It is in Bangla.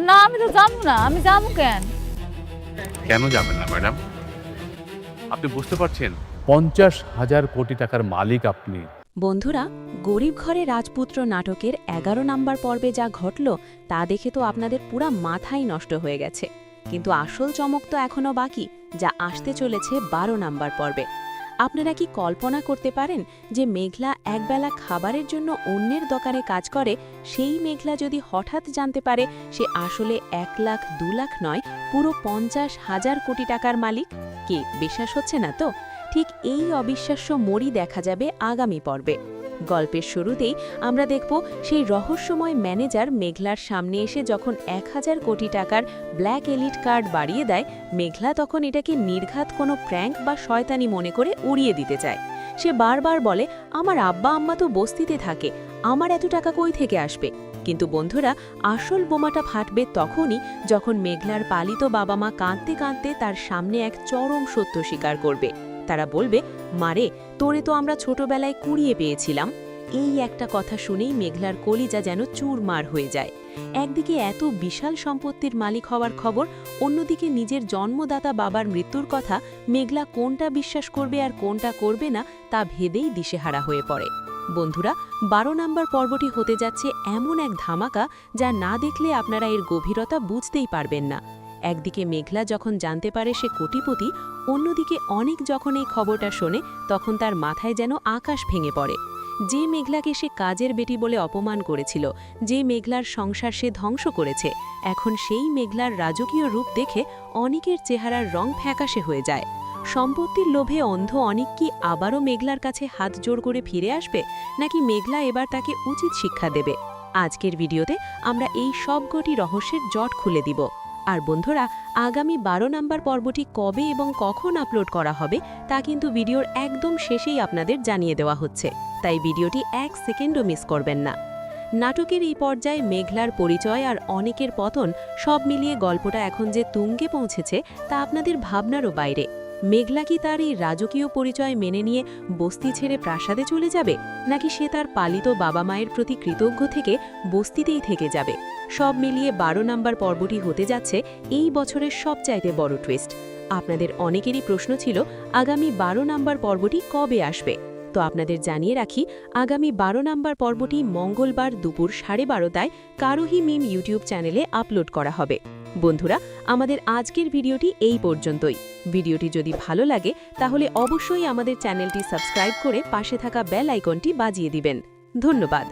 না আমি তো যাবো না, আমি যাবো কেন? কেন যাবেন না ম্যাডাম? আপনি বুঝতে পারছেন 50,000 কোটি টাকার মালিক আপনি। বন্ধুরা, গরিব ঘরে রাজপুত্র নাটকের ১১ নাম্বার পর্বে যা ঘটল তা দেখে তো আপনাদের পুরা মাথাই নষ্ট হয়ে গেছে। কিন্তু আসল চমক তো এখনও বাকি, যা আসতে চলেছে ১২ নাম্বার পর্বে। আপনারা কি কল্পনা করতে পারেন যে মেঘলা একবেলা খাবারের জন্য অন্যের দোকানে কাজ করে, সেই মেঘলা যদি হঠাৎ জানতে পারে সে আসলে ১ লাখ ২ লাখ নয়, পুরো ৫০,০০০ কোটি টাকার মালিক? কি বিশ্বাস হচ্ছে না তো? ঠিক এই অবিশ্বাস্য মোড়ই দেখা যাবে আগামী পর্বে। গল্পের শুরুতেই আমরা দেখব সেই রহস্যময় ম্যানেজার মেঘলার সামনে এসে যখন ১,০০০ কোটি টাকার ব্ল্যাক এলিট কার্ড বাড়িয়ে দেয়, মেঘলা তখন এটাকে নির্ঘাত কোনো প্র্যাঙ্ক বা শয়তানি মনে করে উড়িয়ে দিতে চায়। সে বারবার বলে, আমার আব্বা আম্মা তো বস্তিতে থাকে, আমার এত টাকা কই থেকে আসবে? কিন্তু বন্ধুরা, আসল বোমাটা ফাটবে তখনই যখন মেঘলার পালিত বাবা মা কাঁদতে কাঁদতে তার সামনে এক চরম সত্য স্বীকার করবে। তারা বলবে, মারে, তোরে তো আমরা ছোটবেলায় কুড়িয়ে পেয়েছিলাম। এই একটা কথা শুনেই মেঘলার কলিজা যেন চুরমার হয়ে যায়। একদিকে এত বিশাল সম্পত্তির মালিক হওয়ার খবর, অন্যদিকে নিজের জন্মদাতা বাবার মৃত্যুর কথা। মেঘলা কোনটা বিশ্বাস করবে আর কোনটা করবে না তা ভেবেই দিশেহারা হয়ে পড়ে। বন্ধুরা, ১২ নাম্বার পর্বটি হতে যাচ্ছে এমন এক ধামাকা যা না দেখলে আপনারা এর গভীরতা বুঝতেই পারবেন না। একদিকে মেঘলা যখন জানতে পারে সে কোটিপতি, অন্যদিকে অনেক যখন এই খবরটা শোনে তখন তার মাথায় যেন আকাশ ভেঙে পড়ে। যে মেঘলাকে সে কাজের বেটি বলে অপমান করেছিল, যে মেঘলার সংসার সে ধ্বংস করেছে, এখন সেই মেঘলার রাজকীয় রূপ দেখে অনেকের চেহারার রং ফ্যাকাশে হয়ে যায়। সম্পত্তির লোভে অন্ধ অনেক কি আবারও মেঘলার কাছে হাত জোড় করে ফিরে আসবে, নাকি মেঘলা এবার তাকে উচিত শিক্ষা দেবে? আজকের ভিডিওতে আমরা এই সবকটি রহস্যের জট খুলে দিব। আর বন্ধুরা, আগামী ১২ নাম্বার পর্বটি কবে এবং কখন আপলোড করা হবে তা কিন্তু ভিডিওর একদম শেষেই আপনাদের জানিয়ে দেওয়া হচ্ছে, তাই ভিডিওটি ১ সেকেন্ডও মিস করবেন না। নাটকের এই পর্যায়ে মেঘলার পরিচয় আর অনেকের পতন সব মিলিয়ে গল্পটা এখন যে তুঙ্গে পৌঁছেছে তা আপনাদের ভাবনারও বাইরে। মেঘলা কি তার এই রাজকীয় পরিচয় মেনে নিয়ে বস্তি ছেড়ে প্রাসাদে চলে যাবে, নাকি সে তার পালিত বাবা মায়ের প্রতি কৃতজ্ঞ থেকে বস্তিতেই থেকে যাবে? সব মিলিয়ে ১২ নাম্বার পর্বটি হতে যাচ্ছে এই বছরের সবচাইতে বড় টুইস্ট। আপনাদের অনেকেরই প্রশ্ন ছিল আগামী ১২ নাম্বার পর্বটি কবে আসবে। তো আপনাদের জানিয়ে রাখি, আগামী ১২ নাম্বার পর্বটি মঙ্গলবার দুপুর 12:30টায় কারোহি মিম ইউটিউব চ্যানেলে আপলোড করা হবে। বন্ধুরা, আমাদের আজকের ভিডিওটি এই পর্যন্তই। ভিডিওটি যদি ভালো লাগে তাহলে অবশ্যই আমাদের চ্যানেলটি সাবস্ক্রাইব করে পাশে থাকা বেল আইকনটি বাজিয়ে দিবেন। ধন্যবাদ।